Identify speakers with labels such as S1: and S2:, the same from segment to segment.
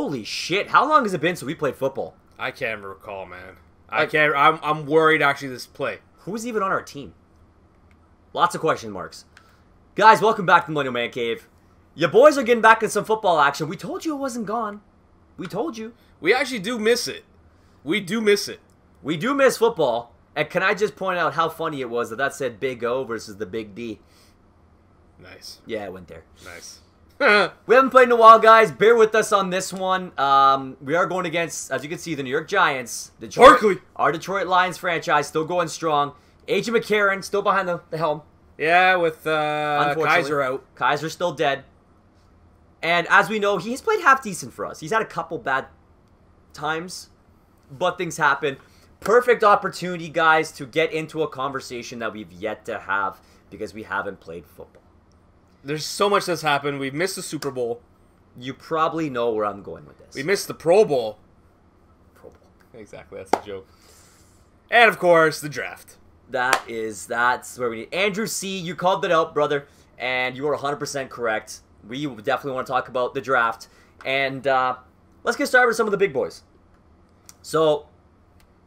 S1: Holy shit! How long has it been since we played football?
S2: I can't recall, man. I can't. I'm worried actually this play.
S1: Who's even on our team? Lots of question marks. Guys, welcome back to Millennial ManCave. Your boys are getting back in some football action. We told you it wasn't gone. We told you.
S2: We actually do miss it. We do miss it.
S1: We do miss football. And can I just point out how funny it was that said Big O versus the Big D?
S2: Nice.
S1: Yeah, I went there.
S2: Nice.
S1: We haven't played in a while, guys. Bear with us on this one. We are going against, as you can see, the New York Giants.
S2: Barkley.
S1: Our Detroit Lions franchise still going strong. AJ McCarron still behind the helm.
S2: Yeah, with Kaiser out.
S1: Kaiser's still dead. And as we know, he's played half decent for us. He's had a couple bad times, but things happen. Perfect opportunity, guys, to get into a conversation that we've yet to have because we haven't played football.
S2: There's so much that's happened. We've missed the Super Bowl.
S1: You probably know where I'm going with this.
S2: We missed the Pro Bowl.
S1: Pro Bowl.
S2: Exactly, that's the joke. And, of course, the draft.
S1: That's where we need. Andrew C., you called it out, brother, and you are 100% correct. We definitely want to talk about the draft. And let's get started with some of the big boys. So,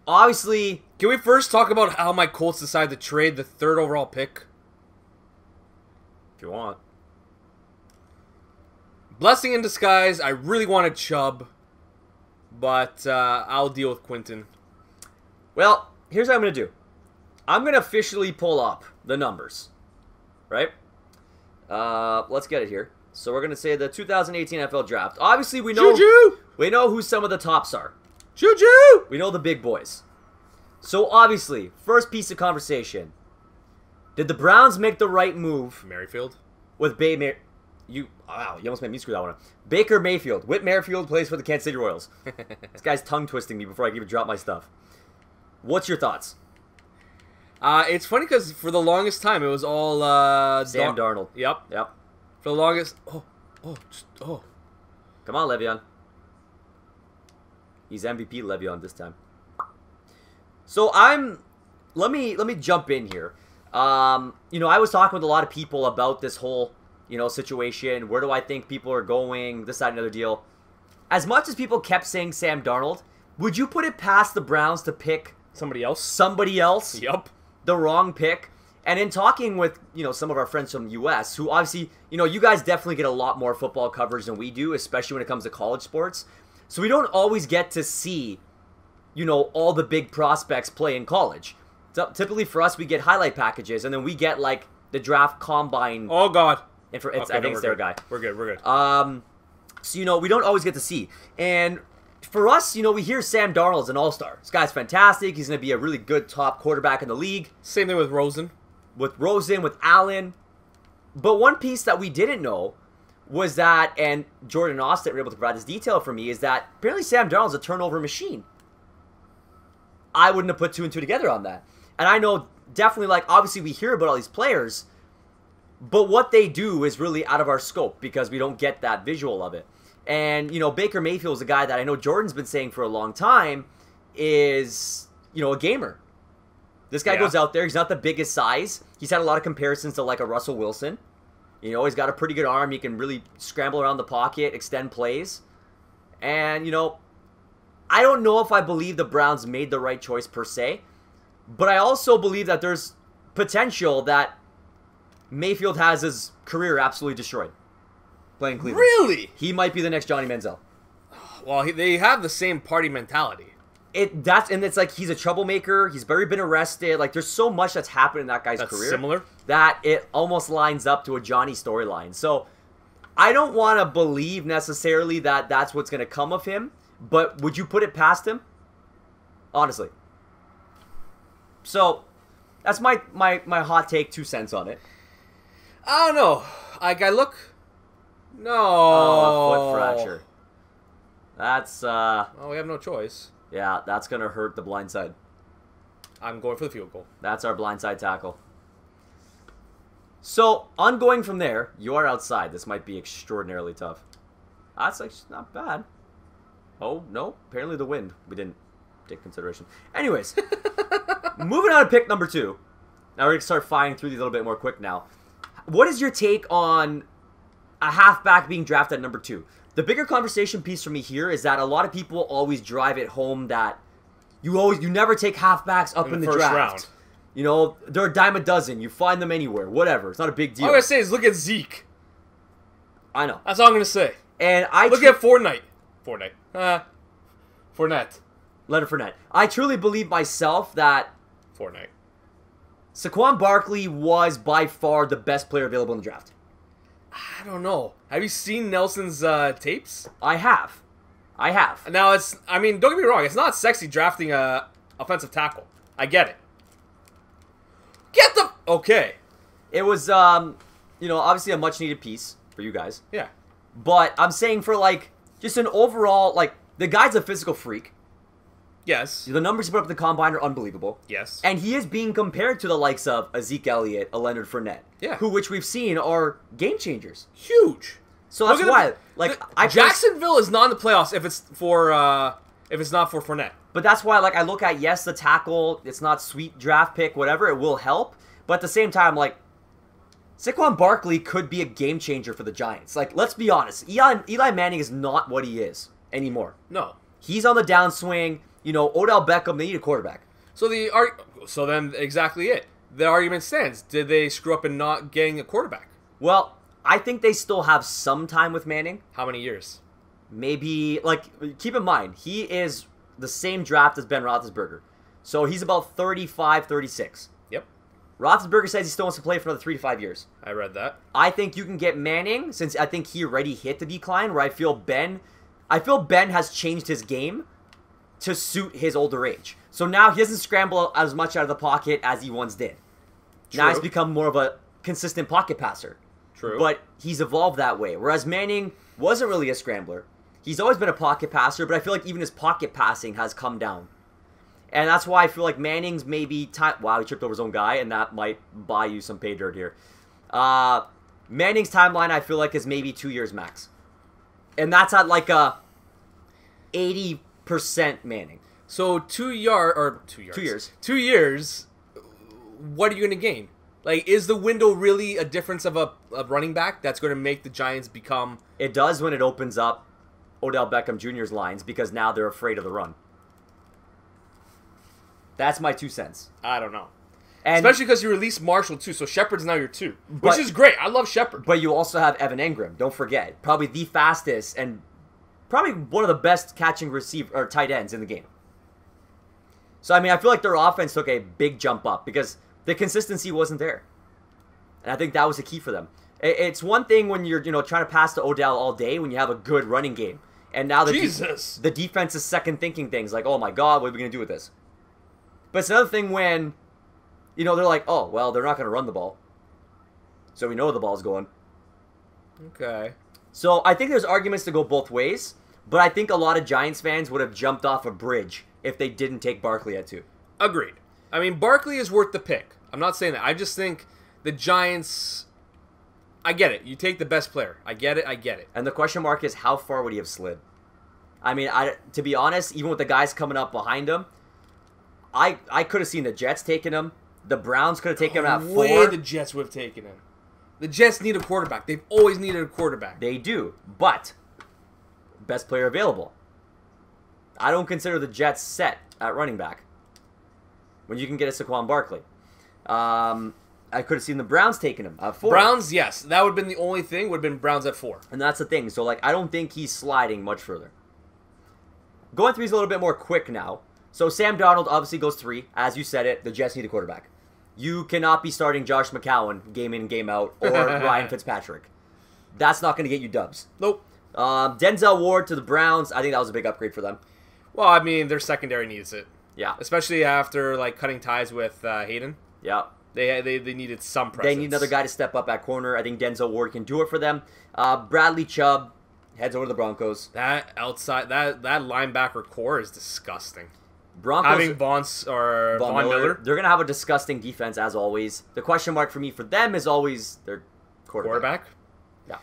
S1: obviously...
S2: Can we first talk about how my Colts decided to trade the 3rd overall pick?
S1: If you want.
S2: Blessing in disguise. I really wanted Chubb, but I'll deal with Quinton.
S1: Well, here's what I'm going to do. I'm going to officially pull up the numbers, right? Let's get it here. So we're going to say the 2018 NFL Draft. Obviously, we know who some of the tops are.
S2: Choo-choo!
S1: We know the big boys. So obviously, first piece of conversation. Did the Browns make the right move?
S2: Merrifield?
S1: With Wow, you almost made me screw that one up. Baker Mayfield. Whit Merrifield plays for the Kansas City Royals. This guy's tongue-twisting me before I can even drop my stuff. What's your thoughts?
S2: It's funny because for the longest time, it was all...
S1: Sam Darnold.
S2: Yep.
S1: Yep.
S2: For the longest... Oh.
S1: Come on, Le'Veon. He's MVP Le'Veon this time. So let me jump in here. You know, I was talking with a lot of people about this whole, situation. Where do I think people are going? This, that, and another deal. As much as people kept saying Sam Darnold, would you put it past the Browns to pick
S2: somebody else?
S1: Somebody else?
S2: Yup.
S1: The wrong pick. And in talking with, some of our friends from the U.S., who obviously, you guys definitely get a lot more football coverage than we do, especially when it comes to college sports. So we don't always get to see, all the big prospects play in college. So typically for us, we get highlight packages, and then we get, like, the draft combine.
S2: Oh, God.
S1: I think it's their guy.
S2: We're good.
S1: So, we don't always get to see. And for us, we hear Sam Darnold's an all-star. This guy's fantastic. He's going to be a really good top quarterback in the league.
S2: Same thing with Rosen.
S1: With Allen. But one piece that we didn't know was that, and Jordan and Austin were able to provide this detail for me, is that apparently Sam Darnold's a turnover machine. I wouldn't have put 2 and 2 together on that. And I know definitely, obviously we hear about all these players, but what they do is really out of our scope because we don't get that visual of it. And, Baker Mayfield is a guy that I know Jordan's been saying for a long time is, a gamer. This guy goes out there. He's not the biggest size. He's had a lot of comparisons to, like, a Russell Wilson. He's got a pretty good arm. He can really scramble around the pocket, extend plays. And, I don't know if I believe the Browns made the right choice per se, but I also believe that there's potential that Mayfield has his career absolutely destroyed playing Cleveland.
S2: Really?
S1: He might be the next Johnny Manziel.
S2: Well, they have the same party mentality.
S1: It's like he's a troublemaker. He's already been arrested. Like, there's so much that's happened in that guy's career.
S2: Similar.
S1: That it almost lines up to a Johnny storyline. So, I don't want to believe necessarily that that's what's going to come of him. But would you put it past him? Honestly. So, that's my hot take, 2 cents on it.
S2: I don't know. I look... No.
S1: Oh, foot fracture. That's,
S2: Well, we have no choice.
S1: Yeah, that's going to hurt the blind side.
S2: I'm going for the field goal.
S1: That's our blindside tackle. So, ongoing from there, you are outside. This might be extraordinarily tough. That's actually not bad. Oh, no. Apparently the wind. We didn't take consideration. Anyways, moving on to pick number 2. Now we're going to start firing through these a little bit more quick now. What is your take on a halfback being drafted at number 2? The bigger conversation piece for me here is that a lot of people always drive it home that you never take halfbacks up in the
S2: first
S1: draft.
S2: round.
S1: You know, they're a dime a dozen. You find them anywhere. Whatever. It's not a big deal.
S2: All I'm going to say is look at Zeke.
S1: I know.
S2: That's all I'm going to say.
S1: And
S2: look at Fournette.
S1: Leonard Fournette. I truly believe myself that
S2: Fournette.
S1: Saquon Barkley was by far the best player available in the draft.
S2: I don't know. Have you seen Nelson's tapes?
S1: I have.
S2: Now, don't get me wrong. It's not sexy drafting a offensive tackle. I get it. Okay.
S1: It was, obviously a much-needed piece for you guys.
S2: Yeah.
S1: But I'm saying for, just an overall, the guy's a physical freak.
S2: Yes.
S1: The numbers he put up at the Combine are unbelievable.
S2: Yes.
S1: And he is being compared to the likes of a Zeke Elliott, a Leonard Fournette.
S2: Yeah.
S1: Which we've seen are game changers.
S2: Huge.
S1: So that's why,
S2: Jacksonville is not in the playoffs if it's not for Fournette.
S1: But that's why, I look at, yes, the tackle, it's not sweet draft pick, whatever, it will help. But at the same time, Saquon Barkley could be a game changer for the Giants. Let's be honest. Eli Manning is not what he is anymore.
S2: No.
S1: He's on the downswing. Odell Beckham, they need a quarterback.
S2: So then exactly it. The argument stands. Did they screw up in not getting a quarterback?
S1: Well, I think they still have some time with Manning.
S2: How many years?
S1: Maybe, keep in mind, he is the same draft as Ben Roethlisberger. So he's about 35, 36.
S2: Yep.
S1: Roethlisberger says he still wants to play for another 3 to 5 years.
S2: I read that.
S1: I think you can get Manning, since I think he already hit the decline, where I feel Ben has changed his game to suit his older age. So now he doesn't scramble as much out of the pocket as he once did.
S2: True.
S1: Now he's become more of a consistent pocket passer.
S2: True.
S1: But he's evolved that way. Whereas Manning wasn't really a scrambler. He's always been a pocket passer, but I feel like even his pocket passing has come down. And that's why I feel like Manning's maybe... Wow, he tripped over his own guy, and that might buy you some pay dirt here. Manning's timeline, I feel like, is maybe 2 years max. And that's at a 80% Manning.
S2: So 2 years.
S1: 2 years.
S2: 2 years, what are you going to gain? Is the window really a difference of a running back that's going to make the Giants become...
S1: It does when it opens up Odell Beckham Jr.'s lines, because now they're afraid of the run. That's my 2 cents.
S2: I don't know.
S1: And,
S2: especially because you released Marshall, too, so Shepard's now your 2. Which is great. I love Shepard.
S1: But you also have Evan Engram. Don't forget. Probably the fastest and probably one of the best catching tight ends in the game. So, I feel like their offense took a big jump up because the consistency wasn't there. And I think that was the key for them. It's one thing when you're, trying to pass to Odell all day when you have a good running game. And now the defense is second thinking things like, oh my God, what are we going to do with this? But it's another thing when, they're like, oh, well, they're not going to run the ball. So we know the ball's going.
S2: Okay.
S1: So I think there's arguments to go both ways. But I think a lot of Giants fans would have jumped off a bridge if they didn't take Barkley at 2.
S2: Agreed. Barkley is worth the pick. I'm not saying that. I just think the Giants... I get it. You take the best player. I get it.
S1: And the question mark is, how far would he have slid? To be honest, even with the guys coming up behind him, I could have seen the Jets taking him. The Browns could have taken him at 4.
S2: Way the Jets would have taken him. The Jets need a quarterback. They've always needed a quarterback.
S1: They do, but best player available. I don't consider the Jets set at running back when you can get a Saquon Barkley. I could have seen the Browns taking him at 4.
S2: Browns, yes. That would have been the only thing, would have been Browns at 4.
S1: And that's the thing. So, I don't think he's sliding much further. Going through these a little bit more quick now. So, Sam Darnold obviously goes 3. As you said it, the Jets need a quarterback. You cannot be starting Josh McCown game in, game out, or Ryan Fitzpatrick. That's not going to get you dubs.
S2: Nope.
S1: Denzel Ward to the Browns. I think that was a big upgrade for them.
S2: Well, their secondary needs it.
S1: Yeah.
S2: Especially after, cutting ties with Hayden.
S1: Yeah.
S2: They needed some presence.
S1: They need another guy to step up at corner. I think Denzel Ward can do it for them. Bradley Chubb heads over to the Broncos.
S2: That linebacker core is disgusting.
S1: Broncos
S2: having Von Miller.
S1: They're gonna have a disgusting defense as always. The question mark for me for them is always their quarterback. Yeah.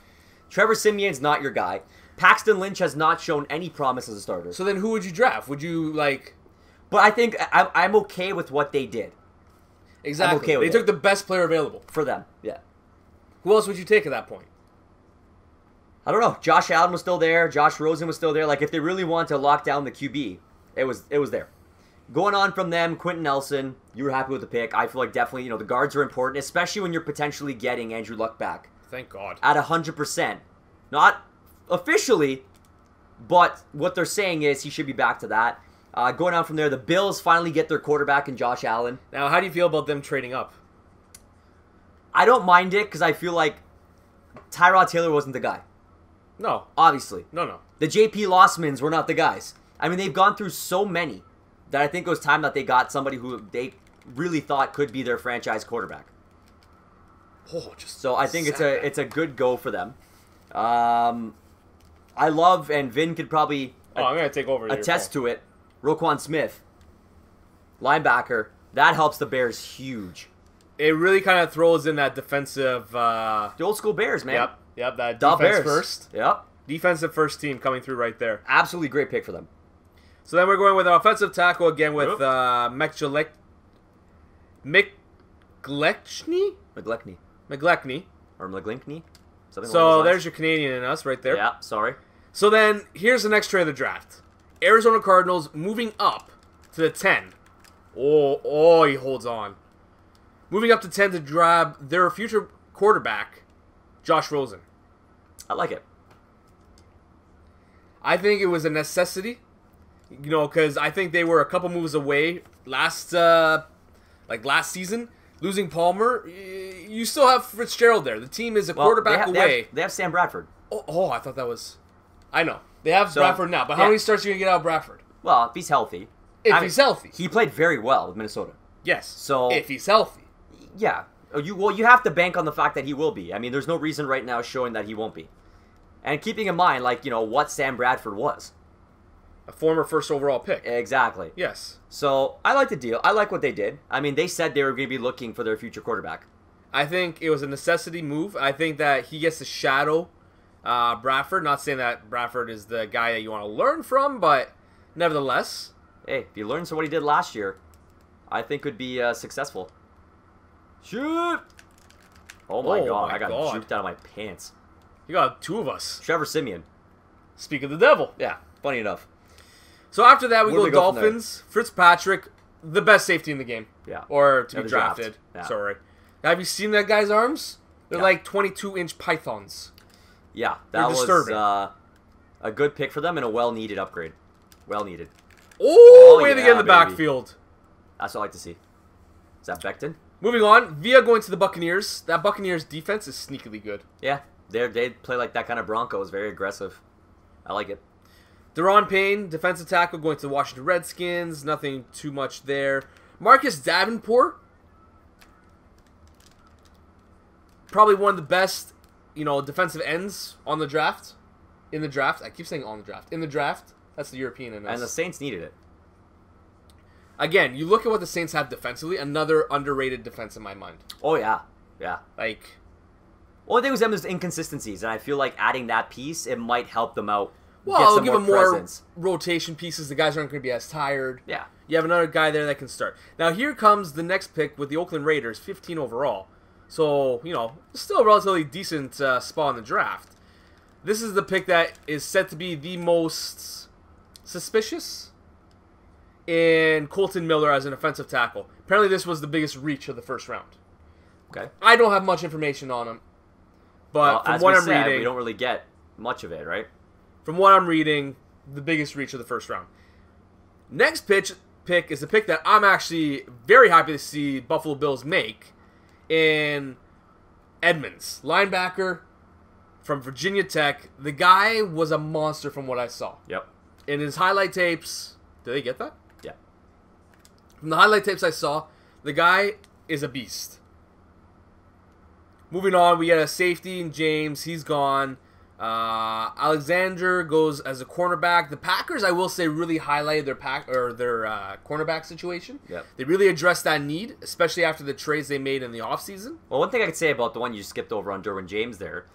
S1: Trevor Siemian's not your guy. Paxton Lynch has not shown any promise as a starter.
S2: So then who would you draft? Would you
S1: But I think I'm okay with what they did.
S2: Exactly.
S1: I'm okay with
S2: they took the best player available
S1: for them. Yeah.
S2: Who else would you take at that point?
S1: I don't know. Josh Allen was still there. Josh Rosen was still there. Like, if they really want to lock down the QB, it was there. Going on from them, Quentin Nelson, you were happy with the pick. I feel like definitely, the guards are important, especially when you're potentially getting Andrew Luck back.
S2: Thank God.
S1: At 100%. Not officially, but what they're saying is he should be back to that. Going on from there, the Bills finally get their quarterback in Josh Allen.
S2: Now, how do you feel about them trading up?
S1: I don't mind it because I feel like Tyrod Taylor wasn't the guy.
S2: No.
S1: Obviously.
S2: No.
S1: The J.P. Lossmans were not the guys. I mean, they've gone through so many that I think it was time that they got somebody who they really thought could be their franchise quarterback. So I think it's a good go for them. I love, and Vin could probably
S2: I'm gonna take over
S1: attest to it, Roquan Smith, linebacker. That helps the Bears huge.
S2: It really kind of throws in that defensive...
S1: The old school Bears, man.
S2: Yep, that
S1: The
S2: defense
S1: Bears.
S2: first.
S1: Yep.
S2: Defensive first team coming through right there.
S1: Absolutely great pick for them.
S2: So then we're going with an offensive tackle again with McGlechny? McGlechny.
S1: Or McGlinkney.
S2: So there's your Canadian in us right there.
S1: Yeah, sorry.
S2: So then here's the next trade of the draft. Arizona Cardinals moving up to the 10. Oh, he holds on. Moving up to 10 to grab their future quarterback, Josh Rosen.
S1: I like it.
S2: I think it was a necessity, because I think they were a couple moves away last season. Losing Palmer, you still have Fitzgerald there. The team is a quarterback away.
S1: They have Sam Bradford.
S2: Oh, I thought that was... I know. They have Bradford now, but how
S1: yeah.
S2: many starts are you going to get out of Bradford?
S1: Well, if he's healthy.
S2: If he's healthy.
S1: He played very well with Minnesota.
S2: Yes.
S1: So
S2: if he's healthy.
S1: Yeah. You have to bank on the fact that he will be. I mean, there's no reason right now showing that he won't be. And keeping in mind, what Sam Bradford was.
S2: A former first overall pick.
S1: Exactly.
S2: Yes.
S1: So, I like the deal. I like what they did. I mean, they said they were going to be looking for their future quarterback.
S2: I think it was a necessity move. I think that he gets to shadow Bradford. Not saying that Bradford is the guy that you want to learn from, but nevertheless.
S1: Hey, if you learn from what he did last year, I think could be successful. Shoot! Oh my god, I got juked out of my pants.
S2: You got two of us.
S1: Trevor Siemian.
S2: Speak of the devil.
S1: Yeah, funny enough.
S2: So after that, we go Dolphins. Fitzpatrick, the best safety in the game.
S1: Yeah.
S2: Or to be drafted.
S1: Yeah.
S2: Sorry. Have you seen that guy's arms? They're like 22-inch pythons.
S1: Yeah, that was a good pick for them and a well-needed upgrade. Well-needed.
S2: Oh, way to get in the backfield.
S1: That's what I like to see. Is that Becton?
S2: Moving on, Villa going to the Buccaneers. That Buccaneers defense is sneakily good.
S1: Yeah, they play like that kind of Broncos, very aggressive. I like it.
S2: Deron Payne, defensive tackle, going to the Washington Redskins. Nothing too much there. Marcus Davenport, probably one of the best, defensive ends on the draft. In the draft, I keep saying on the draft. In the draft, that's the European in us.
S1: And the Saints needed it.
S2: Again, you look at what the Saints have defensively. Another underrated defense in my mind.
S1: Oh yeah. Only thing with them is inconsistencies, and I feel like adding that piece, it might help them out.
S2: Well, I'll give them more rotation pieces. The guys aren't going to be as tired.
S1: Yeah.
S2: You have another guy there that can start. Now, here comes the next pick with the Oakland Raiders, 15 overall. So, still a relatively decent spot in the draft. This is the pick that is said to be the most suspicious in Colton Miller as an offensive tackle. Apparently, this was the biggest reach of the first round.
S1: Okay.
S2: I don't have much information on him. But from what I'm reading...
S1: we don't really get much of it, right?
S2: From what I'm reading, the biggest reach of the first round. Next pick is the pick that I'm actually very happy to see Buffalo Bills make in Edmonds. Linebacker from Virginia Tech. The guy was a monster from what I saw.
S1: Yep.
S2: In his highlight tapes... Did they get that?
S1: Yeah.
S2: From the highlight tapes I saw, the guy is a beast. Moving on, we get a safety in James. He's gone. Alexander goes as a cornerback. The Packers, I will say, really highlighted their cornerback situation.
S1: Yep.
S2: They really addressed that need, especially after the trades they made in the offseason.
S1: Well, one thing I could say about the one you skipped over on Derwin James there,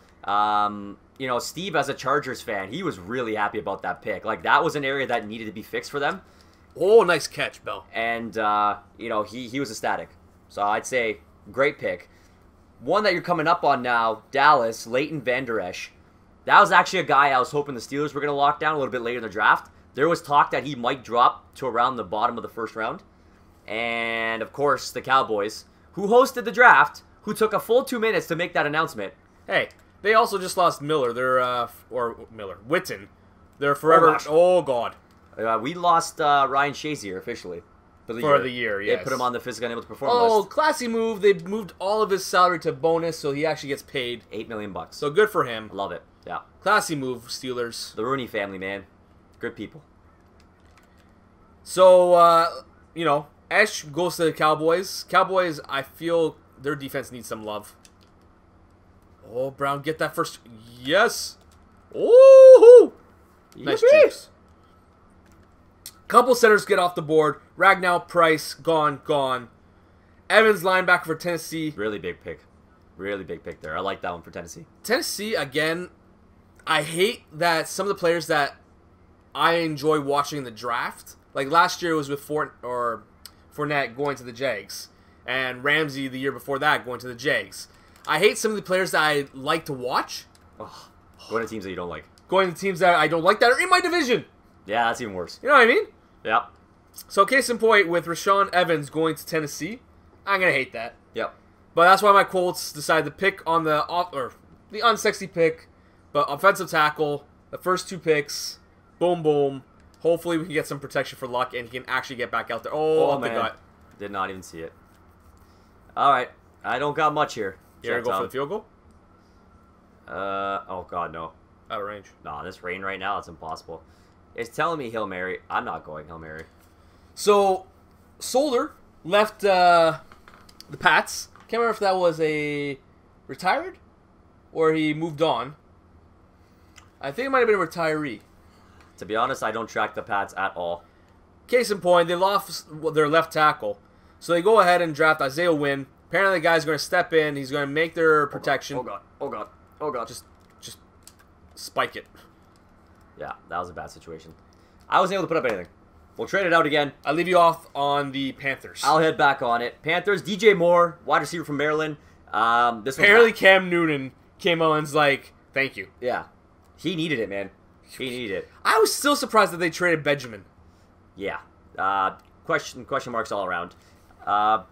S1: Steve, as a Chargers fan, he was really happy about that pick. Like, that was an area that needed to be fixed for them.
S2: Oh, nice catch, Bill.
S1: And, he was ecstatic. So I'd say, great pick. One that you're coming up on now, Dallas, Leighton Vander Esch. That was actually a guy I was hoping the Steelers were going to lock down a little bit later in the draft. There was talk that he might drop to around the bottom of the first round. And, of course, the Cowboys, who hosted the draft, who took a full 2 minutes to make that announcement.
S2: Hey, they also just lost Miller. Witten. They're forever. Oh, God.
S1: We lost Ryan Shazier officially. For
S2: the year, yes.
S1: They put him on the physically unable to perform
S2: list.
S1: list.
S2: Classy move. They moved all of his salary to bonus, so he actually gets paid.
S1: $8 million.
S2: So good for him.
S1: I love it. Yeah.
S2: Classy move, Steelers.
S1: The Rooney family, man. Good people.
S2: So, Esh goes to the Cowboys. Cowboys, I feel their defense needs some love. Oh, Brown, get that first. Yes. Ooh. Nice juice. Couple centers get off the board. Ragnow, Price, gone. Evans, linebacker for Tennessee.
S1: Really big pick. Really big pick there. I like that one for Tennessee.
S2: Tennessee, again, I hate that some of the players that I enjoy watching in the draft, like last year it was with Fournette going to the Jags, and Ramsey the year before that going to the Jags. I hate some of the players that I like to watch.
S1: Oh, going to teams that you don't like.
S2: Going to teams that I don't like that are in my division.
S1: Yeah, that's even worse.
S2: You know what I mean?
S1: Yeah.
S2: So case in point, with Rashaan Evans going to Tennessee, I'm going to hate that.
S1: Yep.
S2: But that's why my Colts decided to pick on the unsexy pick, but offensive tackle, the first 2 picks, boom, boom. Hopefully we can get some protection for Luck and he can actually get back out there. Oh, man. The gut.
S1: Did not even see it. All right. I don't got much here.
S2: You going to go for the field goal?
S1: Oh, God, no.
S2: Out of range.
S1: Nah, this rain right now, it's impossible. It's telling me Hail Mary. I'm not going Hail Mary.
S2: So, Solder left the Pats. Can't remember if that was a retired or he moved on. I think it might have been a retiree.
S1: To be honest, I don't track the Pats at all.
S2: Case in point, they lost their left tackle. So they go ahead and draft Isaiah Wynn. Apparently the guy's going to step in. He's going to make their protection.
S1: Oh, God. Oh, God. Oh, God.
S2: Just spike it.
S1: Yeah, that was a bad situation. I wasn't able to put up anything. We'll trade it out again.
S2: I leave you off on the Panthers.
S1: I'll head back on it. Panthers, DJ Moore, wide receiver from Maryland.
S2: Apparently Cam Newton came on and was like, thank you.
S1: Yeah. He needed it, man. He needed it.
S2: I was still surprised that they traded Benjamin.
S1: Yeah. Question marks all around.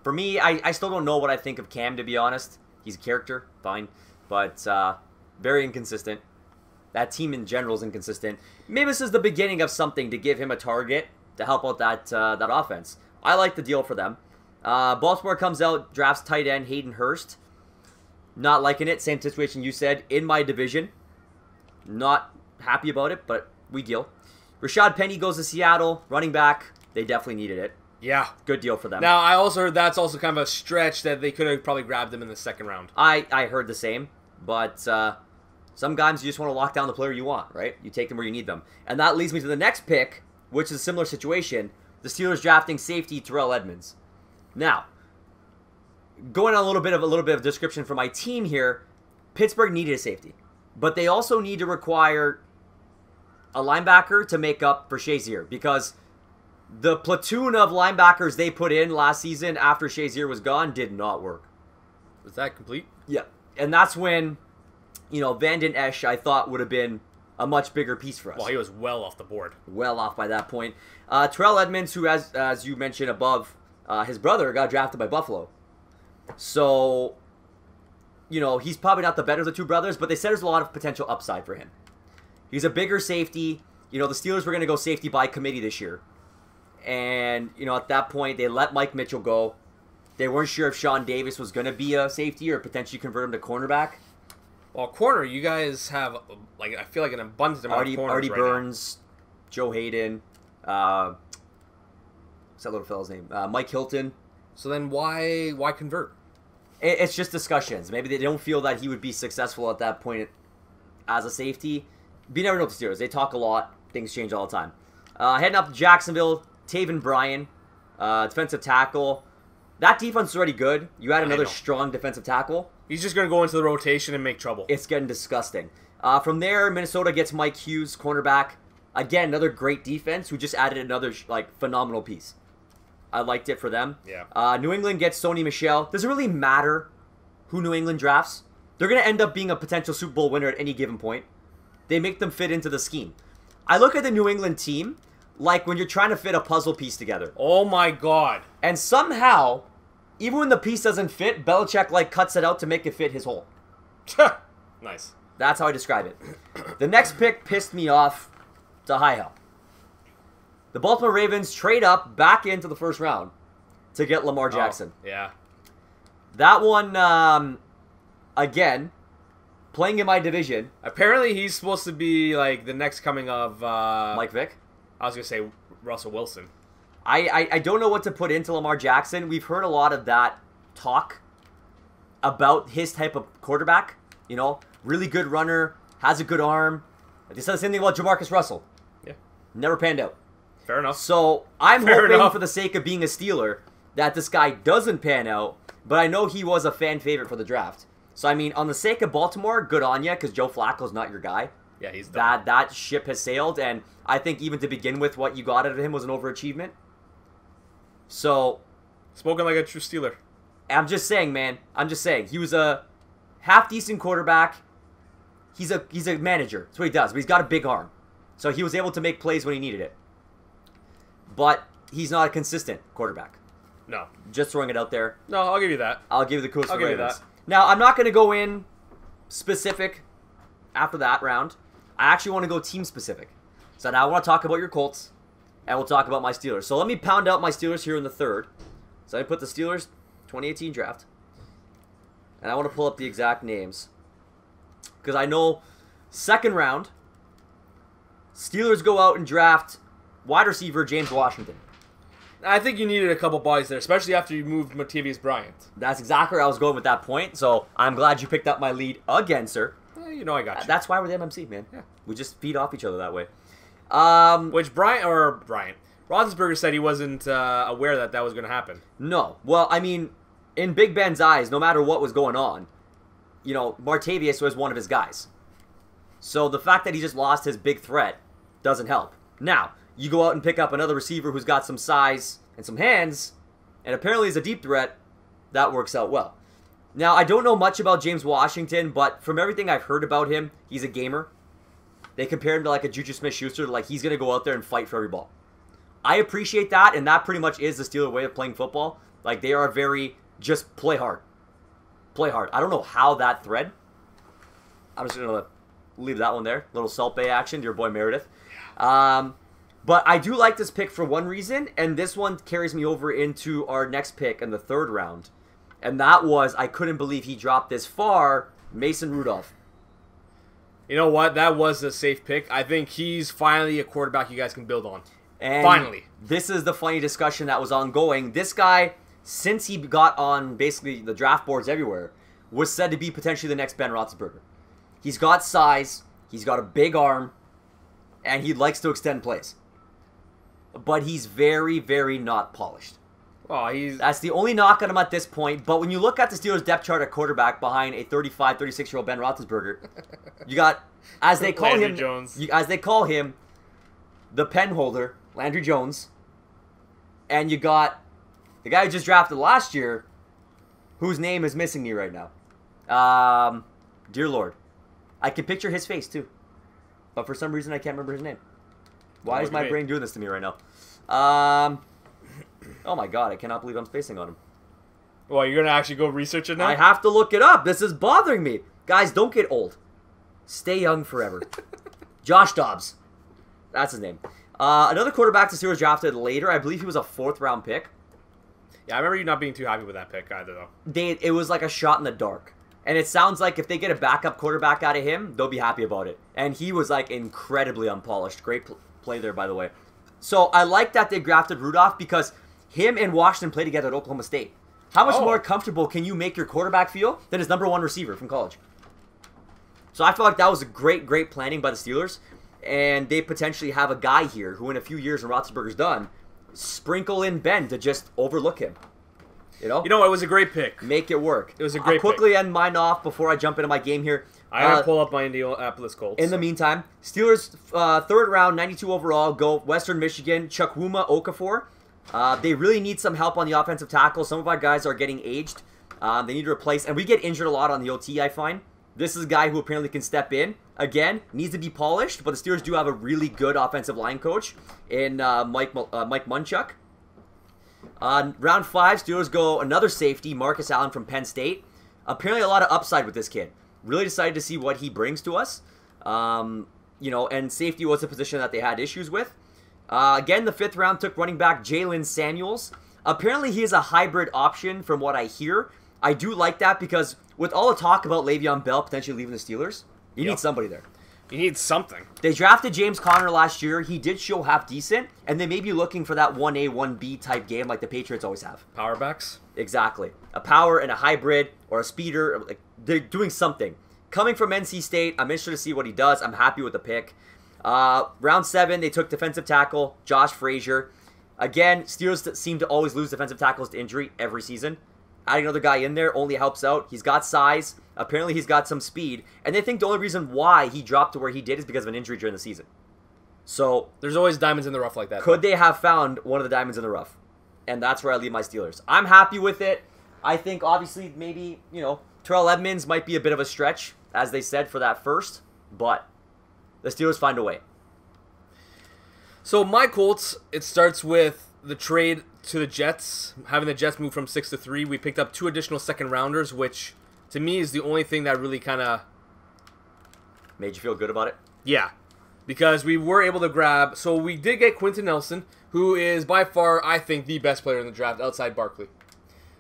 S1: For me, I still don't know what I think of Cam, to be honest. He's a character, fine. But very inconsistent. That team in general is inconsistent. Maybe this is the beginning of something to give him a target to help out that offense. I like the deal for them. Baltimore comes out, drafts tight end Hayden Hurst. Not liking it. Same situation you said. In my division. Not happy about it, but we deal. Rashad Penny goes to Seattle. Running back. They definitely needed it.
S2: Yeah.
S1: Good deal for them.
S2: Now, I also heard that's also kind of a stretch that they could have probably grabbed him in the second round.
S1: I heard the same, but sometimes you just want to lock down the player you want, right? You take them where you need them. And that leads me to the next pick, which is a similar situation. The Steelers drafting safety Terrell Edmunds. Now, going on a little bit of description for my team here, Pittsburgh needed a safety. But they also need to require a linebacker to make up for Shazier, because the platoon of linebackers they put in last season after Shazier was gone did not work.
S2: Was that complete?
S1: Yeah. And that's when, Vanden Esch, I thought, would have been a much bigger piece for us.
S2: Well, he was well off the board.
S1: Well off by that point. Terrell Edmunds, who, as you mentioned above, his brother got drafted by Buffalo. So, he's probably not the better of the two brothers, but they said there's a lot of potential upside for him. He's a bigger safety. The Steelers were going to go safety by committee this year. And, at that point, they let Mike Mitchell go. They weren't sure if Sean Davis was going to be a safety or potentially convert him to cornerback.
S2: Well, corner, you guys have, I feel like an abundant amount of corners
S1: Artie Burns, Joe Hayden, what's that little fella's name? Mike Hilton.
S2: So then why convert?
S1: It's just discussions. Maybe they don't feel that he would be successful at that point as a safety. But you never know with the Steelers. They talk a lot. Things change all the time. Heading up to Jacksonville, Taven Bryan, defensive tackle. That defense is already good. You add another strong defensive tackle.
S2: He's just going to go into the rotation and make trouble.
S1: It's getting disgusting. From there, Minnesota gets Mike Hughes, cornerback. Again, another great defense who just added another phenomenal piece. I liked it for them.
S2: Yeah.
S1: New England gets Sony Michel. Does it really matter who New England drafts? They're going to end up being a potential Super Bowl winner at any given point. they make them fit into the scheme. I look at the New England team like when you're trying to fit a puzzle piece together.
S2: Oh my god.
S1: And somehow, even when the piece doesn't fit, Belichick like cuts it out to make it fit his hole.
S2: Nice.
S1: That's how I describe it. The next pick pissed me off to high hell. The Baltimore Ravens trade up back into the first round to get Lamar Jackson.
S2: Oh, yeah.
S1: That one, again, playing in my division.
S2: Apparently, he's supposed to be like the next coming of
S1: Mike Vick.
S2: I was gonna say Russell Wilson.
S1: I don't know what to put into Lamar Jackson. We've heard a lot of that talk about his type of quarterback. You know, really good runner, has a good arm. They said the same thing about Jamarcus Russell.
S2: Yeah.
S1: Never panned out.
S2: Fair enough.
S1: So I'm
S2: Fair
S1: hoping
S2: enough.
S1: for the sake of being a Steeler that this guy doesn't pan out. But I know he was a fan favorite for the draft. So I mean, on the sake of Baltimore, good on you, because Joe Flacco's not your guy.
S2: Yeah, he's done.
S1: That ship has sailed, and I think even to begin with, what you got out of him was an overachievement. So,
S2: Spoken like a true Steeler.
S1: I'm just saying, man. I'm just saying. He was a half-decent quarterback. He's a manager. That's what he does. But he's got a big arm. So he was able to make plays when he needed it. But he's not a consistent quarterback.
S2: No.
S1: Just throwing it out there.
S2: No, I'll give you that.
S1: I'll give you the Coastal
S2: I'll give you
S1: Ravens.
S2: that.
S1: Now, I'm not going to go in specific after that round. I actually want to go team specific. So now I want to talk about your Colts, and we'll talk about my Steelers. So let me pound out my Steelers here in the third. So I put the Steelers 2018 draft. And I want to pull up the exact names. Because I know second round, Steelers go out and draft wide receiver James Washington.
S2: I think you needed a couple bodies there, especially after you moved Martavius Bryant.
S1: That's exactly where I was going with that point. So I'm glad you picked up my lead again, sir.
S2: You know I got you.
S1: That's why we're the MMC, man.
S2: Yeah.
S1: We just feed off each other that way.
S2: Which Bryant Roethlisberger said he wasn't aware that was going to happen.
S1: No. Well, I mean, in Big Ben's eyes, no matter what was going on, you know, Martavius was one of his guys. So the fact that he just lost his big threat doesn't help. Now, you go out and pick up another receiver who's got some size and some hands, and apparently is a deep threat, that works out well. Now, I don't know much about James Washington, but from everything I've heard about him, he's a gamer. They compare him to like a Juju Smith-Schuster, like he's going to go out there and fight for every ball. I appreciate that, and that pretty much is the Steelers' way of playing football. Like, they are very, just play hard. Play hard. I don't know how that thread. I'm just going to leave that one there. Little Salt Bay action to your boy Meredith. But I do like this pick for one reason, and this one carries me over into our next pick in the third round. And that was, I couldn't believe he dropped this far, Mason Rudolph.
S2: You know what? That was a safe pick. I think he's finally a quarterback you guys can build on.
S1: And
S2: finally.
S1: This is the funny discussion that was ongoing. This guy, since he got on basically the draft boards everywhere, was said to be potentially the next Ben Roethlisberger. He's got size, he's got a big arm, and he likes to extend plays. But he's very, very not polished.
S2: Oh,
S1: That's the only knock on him at this point. But when you look at the Steelers' depth chart at quarterback behind a 35, 36-year-old Ben Roethlisberger, you got, as they call
S2: Landry
S1: him,
S2: Jones.
S1: as they call him, the pen holder, Landry Jones, and you got the guy who just drafted last year, whose name is missing me right now. Dear Lord, I can picture his face too, but for some reason I can't remember his name. Why is my brain doing this to me right now? Oh my God, I cannot believe I'm spacing on him.
S2: Well, you're gonna actually go research it now?
S1: I have to look it up. This is bothering me. Guys, don't get old. Stay young forever. Josh Dobbs. That's his name. Another quarterback the Steelers drafted later. I believe he was a 4th-round pick.
S2: Yeah, I remember you not being too happy with that pick either, though.
S1: It was like a shot in the dark. And it sounds like if they get a backup quarterback out of him, they'll be happy about it. And he was like incredibly unpolished. Great play there, by the way. So I like that they drafted Rudolph because him and Washington played together at Oklahoma State. How much more comfortable can you make your quarterback feel than his #1 receiver from college? So I feel like that was a great, great planning by the Steelers. And they potentially have a guy here who in a few years when Roethlisberger's done, sprinkle in Ben to just overlook him. You know,
S2: it was a great pick.
S1: Make it work.
S2: It was a great
S1: I'll quickly end mine off before I jump into my game here.
S2: I'm going to pull up my Indianapolis Colts.
S1: In the meantime, Steelers, 3rd round, 92 overall, go Western Michigan, Chukwuma Okafor. They really need some help on the offensive tackle. Some of our guys are getting aged. They need to replace, and we get injured a lot on the OT, I find. This is a guy who apparently can step in. Again, needs to be polished, but the Steelers do have a really good offensive line coach in Mike Munchak. Round 5, Steelers go another safety, Marcus Allen from Penn State. Apparently a lot of upside with this kid. Really excited to see what he brings to us. You know, and safety was a position that they had issues with. Again, the 5th round took running back Jalen Samuels. Apparently he is a hybrid option from what I hear. I do like that because with all the talk about Le'Veon Bell potentially leaving the Steelers, you need somebody there.
S2: You need something.
S1: They drafted James Conner last year. He did show half decent, and they may be looking for that 1A, 1B type game like the Patriots always have.
S2: Power backs?
S1: Exactly. A power and a hybrid or a speeder. Like, they're doing something. Coming from NC State, I'm interested to see what he does. I'm happy with the pick. Round 7, they took defensive tackle Josh Frazier. Again, Steelers seem to always lose defensive tackles to injury every season. Adding another guy in there only helps out. He's got size. Apparently, he's got some speed. And they think the only reason why he dropped to where he did is because of an injury during the season. So,
S2: there's always diamonds in the rough like that.
S1: Could they have found one of the diamonds in the rough? And that's where I leave my Steelers. I'm happy with it. I think, obviously, maybe, you know, Terrell Edmonds might be a bit of a stretch, as they said, for that first. But the Steelers find a way.
S2: So, my Colts, it starts with the trade to the Jets. Having the Jets move from 6 to 3, we picked up 2 additional second rounders, which to me is the only thing that really kind of
S1: made you feel good about it.
S2: Yeah, because we were able to grab. So we did get Quentin Nelson, who is by far, I think, the best player in the draft outside Barkley.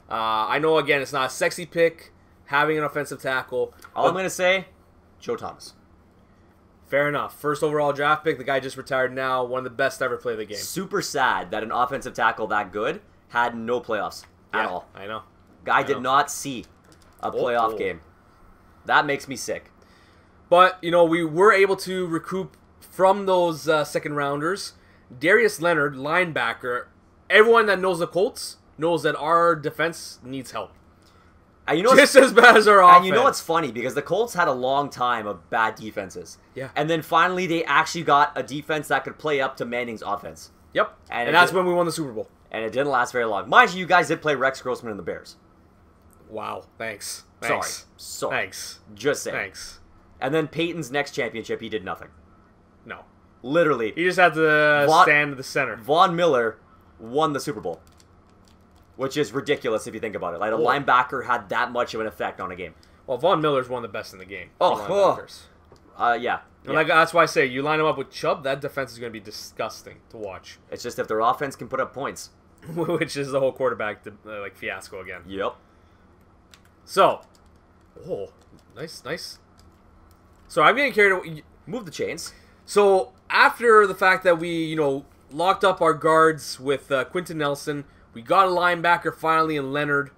S2: I know, again, it's not a sexy pick, having an offensive tackle.
S1: All I'm going to say, Joe Thomas.
S2: Fair enough. First overall draft pick. The guy just retired now. One of the best to ever play the game.
S1: Super sad that an offensive tackle that good had no playoffs at all.
S2: I know.
S1: Guy did not see a playoff game. That makes me sick.
S2: But, you know, we were able to recoup from those second rounders. Darius Leonard, linebacker. Everyone that knows the Colts knows that our defense needs help.
S1: And you know
S2: just as bad as our offense.
S1: And you know what's funny? Because the Colts had a long time of bad defenses.
S2: Yeah.
S1: And then finally they actually got a defense that could play up to Manning's offense.
S2: Yep. And that's when we won the Super Bowl.
S1: And it didn't last very long. Mind you, you guys did play Rex Grossman and the Bears.
S2: Wow. Thanks.
S1: Sorry.
S2: Thanks.
S1: Just saying.
S2: Thanks.
S1: And then Peyton's next championship, he did nothing.
S2: No.
S1: Literally.
S2: He just had to stand at the center.
S1: Von Miller won the Super Bowl. Which is ridiculous if you think about it. Like, a linebacker had that much of an effect on a game.
S2: Well, Von Miller's one of the best in the game.
S1: Yeah.
S2: And like, that's why I say, you line him up with Chubb, that defense is going to be disgusting to watch.
S1: It's just if their offense can put up points.
S2: Which is the whole quarterback fiasco again.
S1: Yep.
S2: So. Oh, nice. So I'm getting carried away.
S1: Move the chains.
S2: So, after the fact that we, you know, locked up our guards with Quentin Nelson, we got a linebacker finally in Leonard.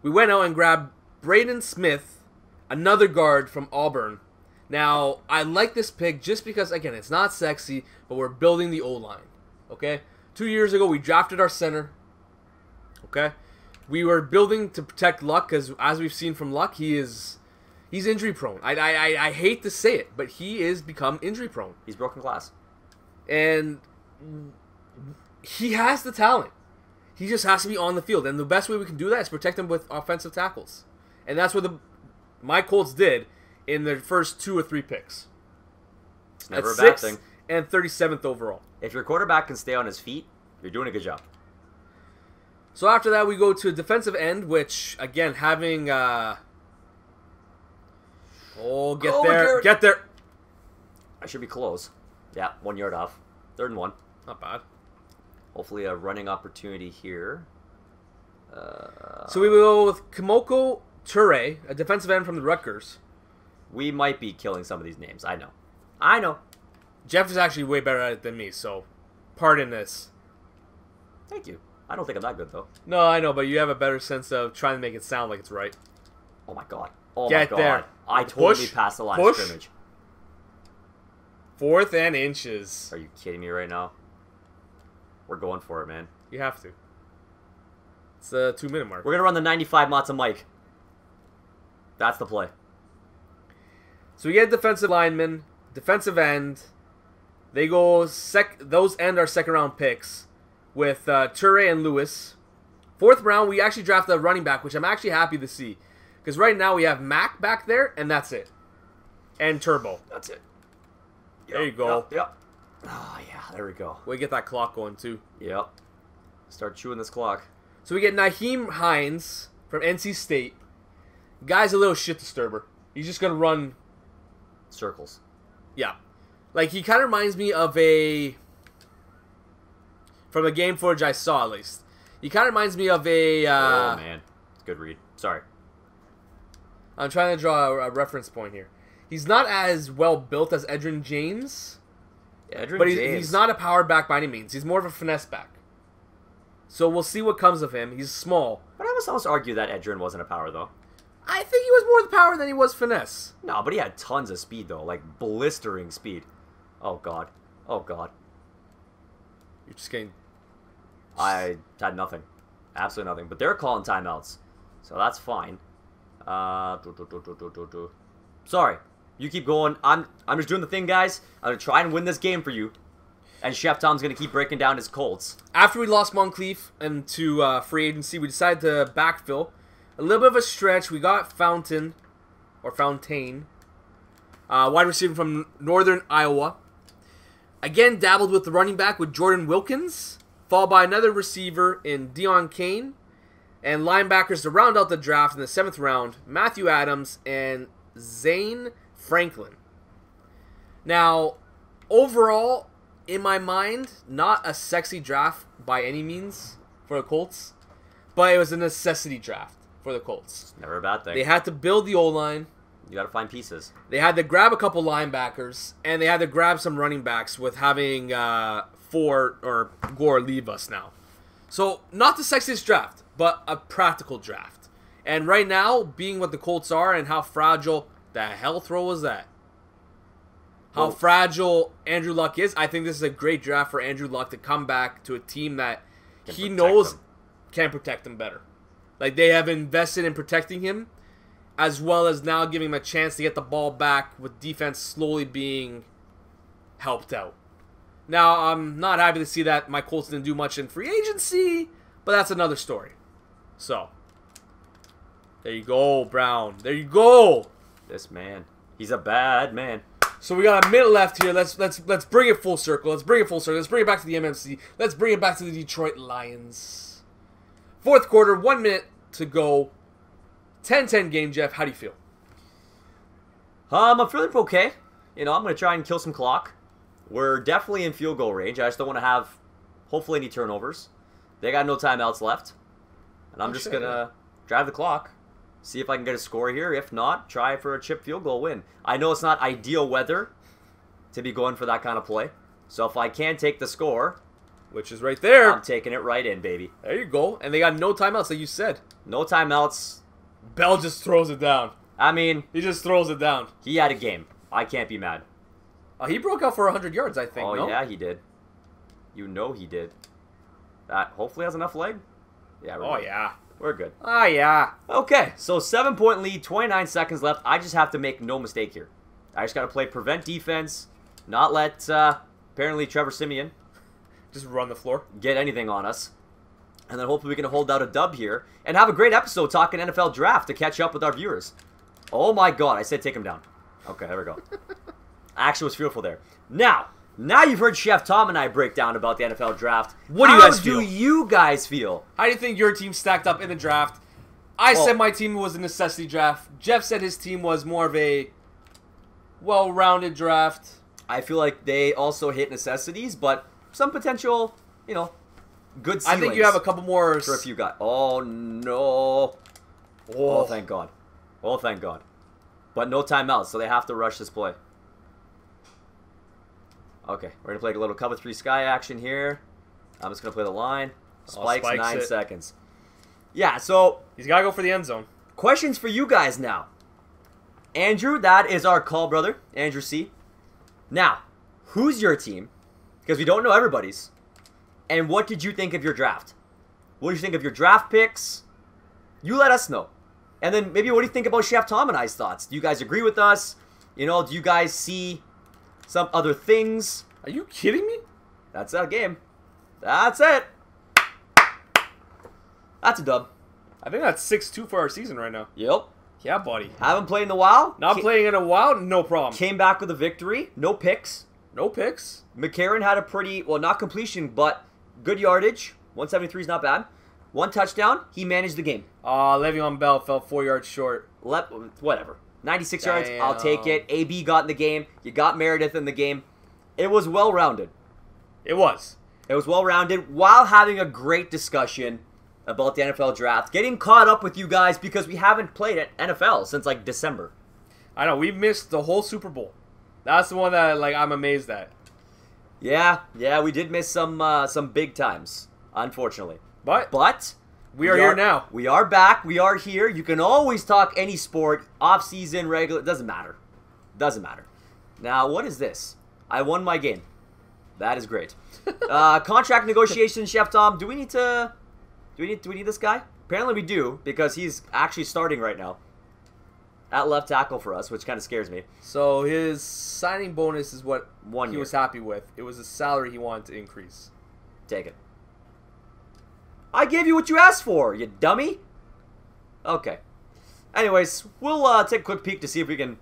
S2: We went out and grabbed Braden Smith, another guard from Auburn. Now, I like this pick just because, again, it's not sexy, but we're building the O-line, okay? 2 years ago, we drafted our center, okay? We were building to protect Luck, because as we've seen from Luck, he's injury prone. I hate to say it, but he is become injury prone.
S1: He's broken glass. And
S2: he has the talent. He just has to be on the field. And the best way we can do that is protect him with offensive tackles. And that's what my Colts did in their first 2 or 3 picks.
S1: It's never a bad thing.
S2: And 37th overall.
S1: If your quarterback can stay on his feet, you're doing a good job.
S2: So after that, we go to a defensive end, which, again, having... Get there.
S1: I should be close. Yeah, 1 yard off. 3rd and 1.
S2: Not bad.
S1: Hopefully a running opportunity here.
S2: So we will go with Kimoko Ture, a defensive end from the Rutgers.
S1: We might be killing some of these names. I know.
S2: Jeff is actually way better at it than me, so pardon this.
S1: Thank you. I don't think I'm that good, though.
S2: No, I know, but you have a better sense of trying to make it sound like it's right.
S1: Oh, my God.
S2: Get there.
S1: I totally passed the line of scrimmage.
S2: 4th and inches.
S1: Are you kidding me right now? We're going for it, man.
S2: You have to. It's the 2-minute mark.
S1: We're going to run the 95 Matza Mike. That's the play.
S2: So we get defensive lineman, defensive end. They go those end our second round picks with Ture and Lewis. 4th round, we actually draft a running back, which I'm actually happy to see. Because right now we have Mac back there, and that's it. And Turbo.
S1: That's it.
S2: There you go.
S1: Yep. Oh, yeah, there we go.
S2: We get that clock going, too.
S1: Yep. Start chewing this clock.
S2: So we get Naheem Hines from NC State. Guy's a little shit disturber. He's just going to run...
S1: circles.
S2: Yeah. Like, he kind of reminds me of a... from a game footage I saw, at least. He kind of reminds me of a...
S1: oh, man. It's a good read. Sorry.
S2: I'm trying to draw a reference point here. He's not as well built as Edrin James.
S1: Yeah, Edrin
S2: but
S1: James.
S2: he's not a powered back by any means. He's more of a finesse back. So we'll see what comes of him. He's small.
S1: But I must almost argue that Edrin wasn't a power, though.
S2: I think he was more the power than he was finesse.
S1: No, but he had tons of speed, though. Like, blistering speed. Oh, God. Oh, God.
S2: You're just getting...
S1: I had nothing. Absolutely nothing. But they're calling timeouts. So that's fine. Sorry. You keep going. I'm just doing the thing, guys. I'm going to try and win this game for you. And Chef Tom's going to keep breaking down his Colts.
S2: After we lost Moncrief and to free agency, we decided to backfill. A little bit of a stretch. We got Fontaine. Wide receiver from Northern Iowa. Again, dabbled with the running back with Jordan Wilkins. Followed by another receiver in Deion Kane. And linebackers to round out the draft in the 7th round, Matthew Adams and Zane Franklin. Now, overall, in my mind, not a sexy draft by any means for the Colts, but it was a necessity draft for the Colts.
S1: Never a bad thing.
S2: They had to build the O-line.
S1: You got to find pieces.
S2: They had to grab a couple linebackers, and they had to grab some running backs with having Ford or Gore leave us now. So, not the sexiest draft, but a practical draft. And right now, being what the Colts are and how fragile the hell throw was that? How fragile Andrew Luck is, I think this is a great draft for Andrew Luck to come back to a team that he knows can protect him better. Like, they have invested in protecting him, as well as now giving him a chance to get the ball back with defense slowly being helped out. Now, I'm not happy to see that my Colts didn't do much in free agency, but that's another story. So, there you go, Brown. There you go.
S1: This man, he's a bad man.
S2: So we got a minute left here. Let's bring it full circle. Let's bring it full circle. Let's bring it back to the MMC. Let's bring it back to the Detroit Lions. 4th quarter, 1 minute to go. 10-10 game, Jeff. How do you feel?
S1: I'm feeling okay. You know, I'm going to try and kill some clock. We're definitely in field goal range. I just don't want to have, hopefully, any turnovers. They got no timeouts left. And I'm just going to drive the clock. See if I can get a score here. If not, try for a chip field goal win. I know it's not ideal weather to be going for that kind of play. So if I can take the score,
S2: which is right there,
S1: I'm taking it right in, baby.
S2: There you go. And they got no timeouts, like you said.
S1: No timeouts.
S2: Bell just throws it down.
S1: I mean,
S2: he just throws it down.
S1: He had a game. I can't be mad.
S2: He broke out for 100 yards, I think.
S1: Oh,
S2: no?
S1: Yeah, he did. You know he did. That hopefully has enough leg. Yeah.
S2: Yeah.
S1: We're good.
S2: Oh, yeah.
S1: Okay, so 7-point lead, 29 seconds left. I just have to make no mistake here. I just got to play prevent defense, not let, apparently, Trevor Siemian
S2: just run the floor,
S1: get anything on us. And then hopefully we can hold out a dub here and have a great episode talking NFL draft to catch up with our viewers. Oh, my God. I said take him down. Okay, there we go. I actually was fearful there. Now you've heard Chef Tom and I break down about the NFL draft.
S2: What do you guys feel?
S1: How do you guys feel?
S2: How do you think your team stacked up in the draft? I said my team was a necessity draft. Jeff said his team was more of a well-rounded draft.
S1: I feel like they also hit necessities, but some potential, you know, good ceilings.
S2: I think you have a couple more.
S1: For a few guys. Oh, no. Oh, thank God. Oh, thank God. But no timeouts, so they have to rush this play. Okay, we're going to play a little cover 3 sky action here. I'm just going to play the line. Spikes 9 seconds. Yeah, so
S2: he's got to go for the end zone.
S1: Questions for you guys now. Andrew, that is our call brother, Andrew C. Now, who's your team? Because we don't know everybody's. And what did you think of your draft? What did you think of your draft picks? You let us know. And then maybe what do you think about Chef Tom and I's thoughts? Do you guys agree with us? You know, do you guys see some other things?
S2: Are you kidding me?
S1: That's that game. That's it. That's a dub.
S2: I think that's 6-2 for our season right now.
S1: Yep.
S2: Yeah, buddy.
S1: Haven't played in a while.
S2: Not playing in a while, no problem.
S1: Came back with a victory. No picks.
S2: No picks.
S1: McCarron had a pretty, well, not completion, but good yardage. 173 is not bad. 1 touchdown. He managed the game.
S2: Le'Veon Bell fell 4 yards short.
S1: Whatever. 96 yards. I'll take it. AB got in the game. You got Meredith in the game. It was well-rounded.
S2: It was.
S1: It was well-rounded while having a great discussion about the NFL draft. Getting caught up with you guys because we haven't played at NFL since like December.
S2: I know. We missed the whole Super Bowl. That's the one that like I'm amazed at.
S1: Yeah, we did miss some big times, unfortunately.
S2: But we are here now.
S1: We are back. We are here. You can always talk any sport, off-season, regular. It doesn't matter. Doesn't matter. Now, what is this? I won my game. That is great. Contract negotiations, Chef Tom. Do we need this guy? Apparently we do, because he's actually starting right now at left tackle for us, which kind of scares me.
S2: So his signing bonus is what
S1: he
S2: was happy with. It was the salary he wanted to increase.
S1: Take it. I gave you what you asked for, you dummy. Okay. Anyways, we'll take a quick peek to see if we can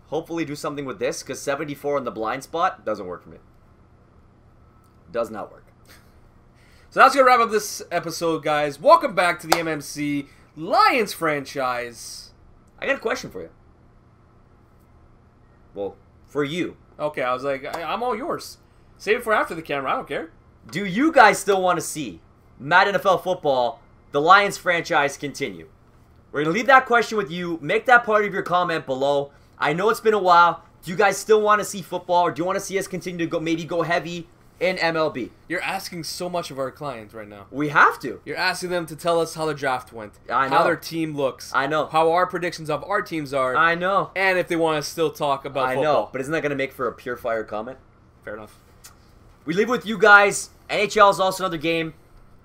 S1: hopefully do something with this, because 74 in the blind spot doesn't work for me. Does not work.
S2: So that's going to wrap up this episode, guys. Welcome back to the MMC Lions franchise.
S1: I got a question for you. Well, for you.
S2: Okay, I was like, I'm all yours. Save it for after the camera. I don't care.
S1: Do you guys still want to see Madden NFL football, the Lions franchise, continue? We're going to leave that question with you. Make that part of your comment below. I know it's been a while. Do you guys still want to see football, or do you want to see us continue to maybe go heavy in MLB?
S2: You're asking so much of our clients right now.
S1: We have to.
S2: You're asking them to tell us how the draft went.
S1: I know.
S2: How their team looks.
S1: I know.
S2: How our predictions of our teams are.
S1: I know.
S2: And if they want to still talk about football.
S1: I know, but isn't that going to make for a pure fire comment?
S2: Fair enough.
S1: We leave with you guys. NHL is also another game.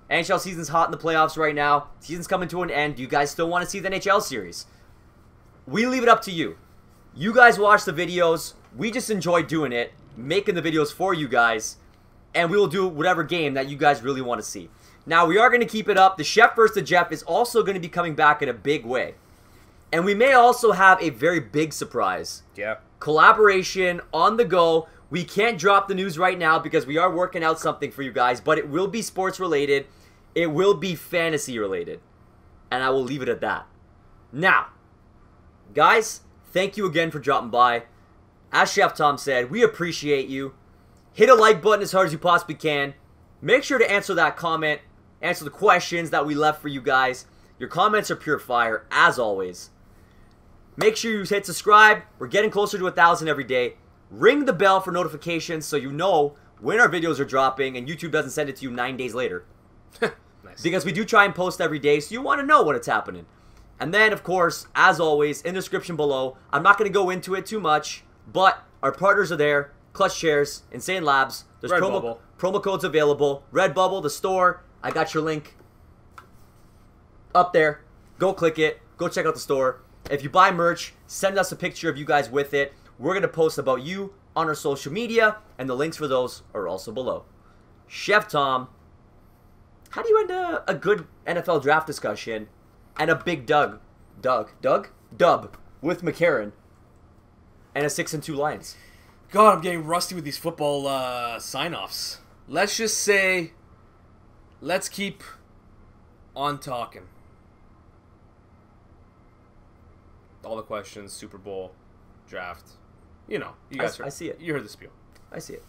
S1: NHL season's hot in the playoffs right now. Season's coming to an end. Do you guys still want to see the NHL series? We leave it up to you. You guys watch the videos. We just enjoy doing it, making the videos for you guys. And we will do whatever game that you guys really want to see. Now, we are going to keep it up. The Chef vs. the Jeff is also going to be coming back in a big way. And we may also have a very big surprise.
S2: Yeah.
S1: Collaboration on the go. We can't drop the news right now because we are working out something for you guys. But it will be sports related. It will be fantasy related. And I will leave it at that. Now, guys, thank you again for dropping by. As Chef Tom said, we appreciate you. Hit a like button as hard as you possibly can. Make sure to answer that comment. Answer the questions that we left for you guys. Your comments are pure fire, as always. Make sure you hit subscribe. We're getting closer to 1,000 every day. Ring the bell for notifications so you know when our videos are dropping and YouTube doesn't send it to you 9 days later.
S2: Nice.
S1: Because we do try and post every day, so you want to know when it's happening. And then, of course, as always, in the description below, I'm not going to go into it too much, but our partners are there. Clutch Chairz, Insane Labs. There's promo codes available. Redbubble, the store. I got your link up there. Go click it. Go check out the store. If you buy merch, send us a picture of you guys with it. We're going to post about you on our social media, and the links for those are also below. Chef Tom, how do you end a good NFL draft discussion and a big dub with McCarron and a 6-2 Lions?
S2: God, I'm getting rusty with these football sign-offs. Let's just say, let's keep on talking. All the questions, Super Bowl, draft. You know, you guys
S1: I see it.
S2: You heard the spiel.
S1: I see it.